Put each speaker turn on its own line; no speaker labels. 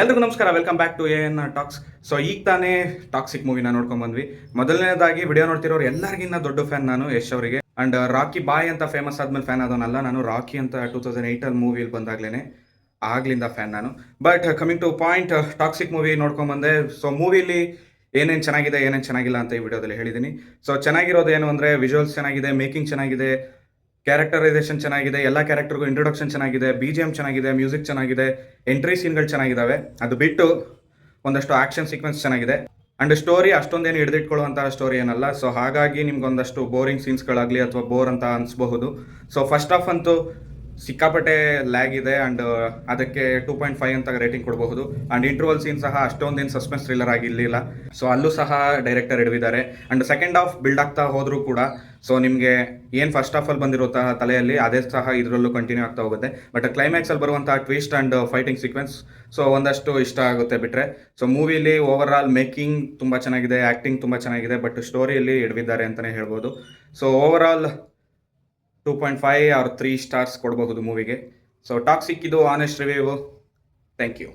ಎಲ್ರಿಗೂ ನಮಸ್ಕಾರ, welcome back to N talks. So ಈಗ ತಾನೇ ಟಾಕ್ಸಿಕ್ ಮೂವಿನ ನೋಡ್ಕೊಂಡ್ ಬಂದ್ವಿ. ಮೊದಲನೇದಾಗಿ ವಿಡಿಯೋ ನೋಡ್ತಿರೋರು ಎಲ್ಲರಿಗಿನ್ನ ದೊಡ್ಡ ಫ್ಯಾನ್ ನಾನು ಯಶ್ ಅವರಿಗೆ. ಅಂಡ್ ರಾಕಿ ಬಾಯ್ ಅಂತ ಫೇಮಸ್ ಆದ್ಮೇಲೆ ಫ್ಯಾನ್ ಆದವನಲ್ಲ ನಾನು. ರಾಕಿ ಅಂತ 2008 ಮೂವಿಲಿ ಬಂದಾಗ್ಲೇನೆ ಆಗ್ಲಿಂದ ಫ್ಯಾನ್ ನಾನು. But coming to point, Toxic movie ನೋಡ್ಕೊಂಡ್ ಬಂದೆ. ಸೊ ಮೂವಿಲಿ ಏನೇನು ಚೆನ್ನಾಗಿದೆ ಏನೇನು ಚೆನ್ನಾಗಿಲ್ಲ ಅಂತ ಈ ವಿಡಿಯೋದಲ್ಲಿ ಹೇಳಿದ್ದೀನಿ. ಸೊ ಚೆನ್ನಾಗಿರೋದು ಏನು ಅಂದರೆ ವಿಜುವಲ್ಸ್ ಚೆನ್ನಾಗಿದೆ, ಮೇಕಿಂಗ್ ಚೆನ್ನಾಗಿದೆ, ಕ್ಯಾರೆಕ್ಟರೈಸೇಷನ್ ಚೆನ್ನಾಗಿದೆ, ಎಲ್ಲ ಕ್ಯಾರೆಕ್ಟರ್ಗೂ ಇಂಟ್ರೊಡಕ್ಷನ್ ಚೆನ್ನಾಗಿದೆ, BGM ಚೆನ್ನಾಗಿದೆ, ಮ್ಯೂಸಿಕ್ ಚೆನ್ನಾಗಿದೆ, ಎಂಟ್ರಿ ಸೀನ್ಗಳು ಚೆನ್ನಾಗಿದ್ದಾವೆ. ಅದು ಬಿಟ್ಟು ಒಂದಷ್ಟು ಆಕ್ಷನ್ ಸೀಕ್ವೆನ್ಸ್ ಚೆನ್ನಾಗಿದೆ. ಅಂಡ್ ಸ್ಟೋರಿ ಅಷ್ಟೊಂದೇನು ಹಿಡಿದಿಟ್ಕೊಳ್ಳುವಂತಹ ಸ್ಟೋರಿ ಏನಲ್ಲ. ಸೊ ಹಾಗಾಗಿ ನಿಮ್ಗೊಂದಷ್ಟು ಬೋರಿಂಗ್ ಸೀನ್ಸ್ಗಳಾಗಲಿ ಅಥವಾ ಬೋರ್ ಅಂತ ಅನಿಸ್ಬಹುದು. ಸೊ ಫಸ್ಟ್ ಆಫ್ ಅಂತೂ ಸಿಕ್ಕಾಪಟ್ಟೆ ಲ್ಯಾಗ್ ಇದೆ. ಅಂಡ್ ಅದಕ್ಕೆ 2.5 ಅಂತ ರೇಟಿಂಗ್ ಕೊಡಬಹುದು. ಅಂಡ್ ಇಂಟರ್ವಲ್ ಸೀನ್ ಸಹ ಅಷ್ಟೊಂದೇನು ಸಸ್ಪೆನ್ಸ್ ಥ್ರಿಲ್ಲರ್ ಆಗಿರಲಿಲ್ಲ. ಸೊ ಅಲ್ಲೂ ಸಹ ಡೈರೆಕ್ಟರ್ ಹಿಡಿದಿದ್ದಾರೆ. ಅಂಡ್ ಸೆಕೆಂಡ್ ಹಾಫ್ ಬಿಲ್ಡ್ ಆಗ್ತಾ ಹೋದರೂ ಕೂಡ ಸೊ ನಿಮಗೆ ಏನು ಫಸ್ಟ್ ಹಾಫಲ್ಲಿ ಬಂದಿರುವಂತಹ ತಲೆಯಲ್ಲಿ ಅದೇ ಸಹ ಇದರಲ್ಲೂ ಕಂಟಿನ್ಯೂ ಆಗ್ತಾ ಹೋಗುತ್ತೆ. ಬಟ್ ಕ್ಲೈಮ್ಯಾಕ್ಸಲ್ಲಿ ಬರುವಂತಹ twist and fighting sequence so ಒಂದಷ್ಟು ಇಷ್ಟ ಆಗುತ್ತೆ ಬಿಟ್ಟರೆ. ಸೊ ಮೂವಿಲಿ ಓವರ್ ಆಲ್ ಮೇಕಿಂಗ್ ತುಂಬ ಚೆನ್ನಾಗಿದೆ, ಆ್ಯಕ್ಟಿಂಗ್ ತುಂಬ ಚೆನ್ನಾಗಿದೆ, ಬಟ್ ಸ್ಟೋರಿಯಲ್ಲಿ ಹಿಡಿದಿದ್ದಾರೆ ಅಂತಲೇ ಹೇಳ್ಬೋದು. So overall 2.5 or 3 stars ಕೊಡಬಹುದು ಮೂವಿಗೆ. ಸೊ ಟಾಕ್ಸಿಕ್ ಇದು ಆನೆಸ್ಟ್ ರಿವ್ಯೂ. Thank you.